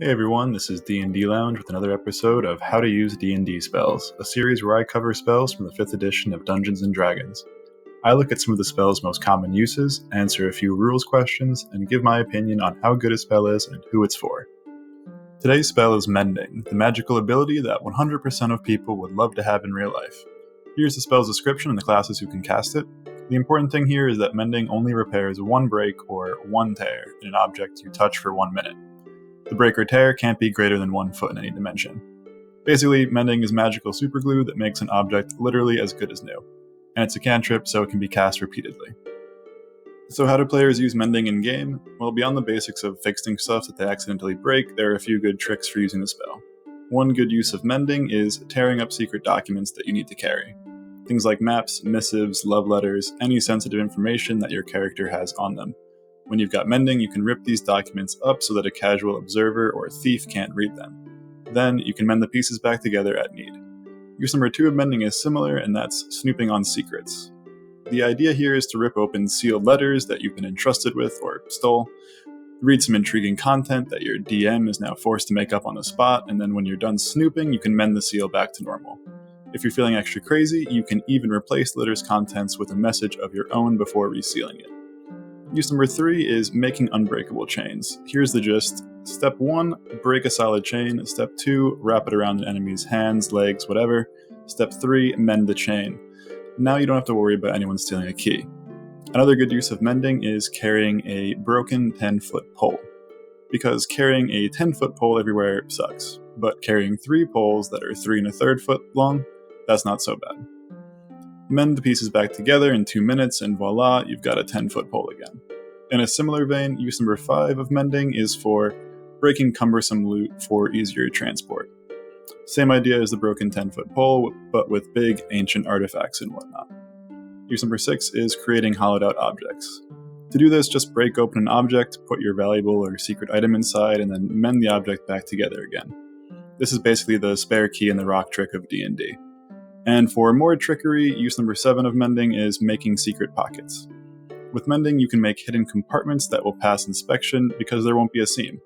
Hey everyone, this is D&D Lounge with another episode of How to Use DnD Spells, a series where I cover spells from the 5th edition of Dungeons & Dragons. I look at some of the spell's most common uses, answer a few rules questions, and give my opinion on how good a spell is and who it's for. Today's spell is Mending, the magical ability that 100% of people would love to have in real life. Here's the spell's description and the classes who can cast it. The important thing here is that Mending only repairs one break or one tear in an object you touch for 1 minute. The break or tear can't be greater than 1 foot in any dimension. Basically, Mending is magical superglue that makes an object literally as good as new. And it's a cantrip, so it can be cast repeatedly. So how do players use Mending in-game? Well, beyond the basics of fixing stuff that they accidentally break, there are a few good tricks for using the spell. One good use of Mending is tearing up secret documents that you need to carry. Things like maps, missives, love letters, any sensitive information that your character has on them. When you've got Mending, you can rip these documents up so that a casual observer or a thief can't read them. Then, you can mend the pieces back together at need. Use number 2 of Mending is similar, and that's snooping on secrets. The idea here is to rip open sealed letters that you've been entrusted with or stole, read some intriguing content that your DM is now forced to make up on the spot, and then when you're done snooping, you can mend the seal back to normal. If you're feeling extra crazy, you can even replace the letter's contents with a message of your own before resealing it. Use number 3 is making unbreakable chains. Here's the gist. Step 1, break a solid chain. Step 2, wrap it around an enemy's hands, legs, whatever. Step 3, mend the chain. Now you don't have to worry about anyone stealing a key. Another good use of Mending is carrying a broken 10-foot pole. Because carrying a 10-foot pole everywhere sucks, but carrying 3 poles that are 3 1/3 foot long, that's not so bad. Mend the pieces back together in 2 minutes, and voila, you've got a 10-foot pole again. In a similar vein, use number 5 of Mending is for breaking cumbersome loot for easier transport. Same idea as the broken 10-foot pole, but with big, ancient artifacts and whatnot. Use number 6 is creating hollowed-out objects. To do this, just break open an object, put your valuable or secret item inside, and then mend the object back together again. This is basically the spare key in the rock trick of D&D. And for more trickery, use number 7 of Mending is making secret pockets. With Mending, you can make hidden compartments that will pass inspection because there won't be a seam.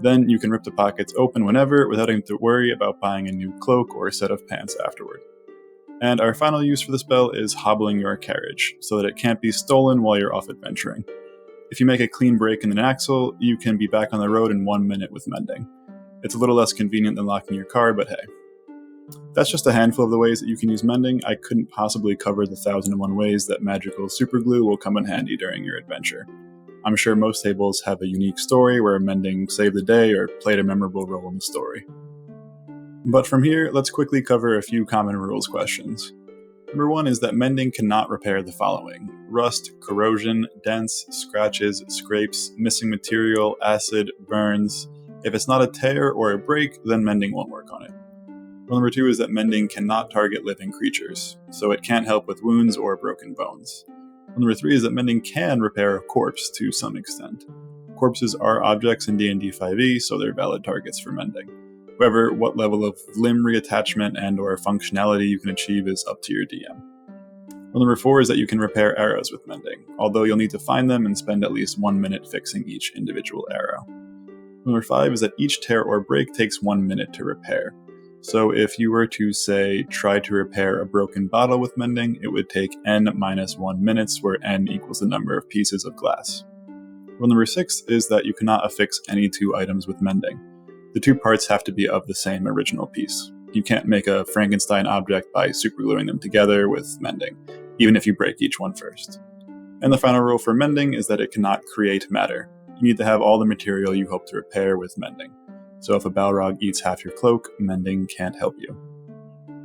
Then you can rip the pockets open whenever without having to worry about buying a new cloak or a set of pants afterward. And our final use for the spell is hobbling your carriage, so that it can't be stolen while you're off adventuring. If you make a clean break in an axle, you can be back on the road in 1 minute with Mending. It's a little less convenient than locking your car, but hey. That's just a handful of the ways that you can use Mending. I couldn't possibly cover the 1001 ways that magical superglue will come in handy during your adventure. I'm sure most tables have a unique story where Mending saved the day or played a memorable role in the story. But from here, let's quickly cover a few common rules questions. Number 1 is that Mending cannot repair the following: rust, corrosion, dents, scratches, scrapes, missing material, acid, burns. If it's not a tear or a break, then Mending won't work on it. Rule number 2 is that Mending cannot target living creatures, so it can't help with wounds or broken bones. Rule number 3 is that Mending can repair a corpse to some extent. Corpses are objects in D&D 5e, so they're valid targets for Mending. However, what level of limb reattachment and or functionality you can achieve is up to your DM. Rule number 4 is that you can repair arrows with Mending, although you'll need to find them and spend at least 1 minute fixing each individual arrow. Rule number 5 is that each tear or break takes 1 minute to repair. So if you were to, say, try to repair a broken bottle with Mending, it would take n minus 1 minutes, where n equals the number of pieces of glass. Rule number 6 is that you cannot affix any 2 items with Mending. The 2 parts have to be of the same original piece. You can't make a Frankenstein object by supergluing them together with Mending, even if you break each one first. And the final rule for Mending is that it cannot create matter. You need to have all the material you hope to repair with Mending. So if a Balrog eats half your cloak, Mending can't help you.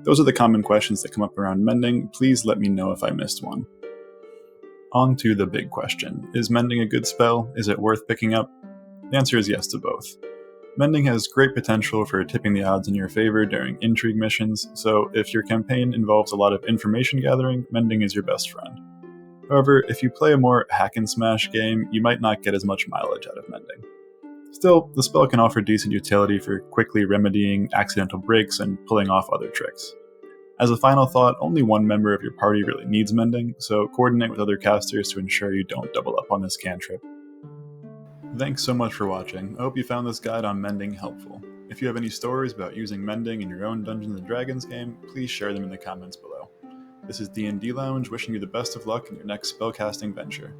Those are the common questions that come up around Mending. Please let me know if I missed one. On to the big question. Is Mending a good spell? Is it worth picking up? The answer is yes to both. Mending has great potential for tipping the odds in your favor during intrigue missions, so if your campaign involves a lot of information gathering, Mending is your best friend. However, if you play a more hack-and-smash game, you might not get as much mileage out of Mending. Still, the spell can offer decent utility for quickly remedying accidental breaks and pulling off other tricks. As a final thought, only one member of your party really needs Mending, so coordinate with other casters to ensure you don't double up on this cantrip. Thanks so much for watching. I hope you found this guide on mending helpful. If you have any stories about using mending in your own Dungeons & Dragons game, please share them in the comments below. This is D&D Lounge wishing you the best of luck in your next spellcasting venture.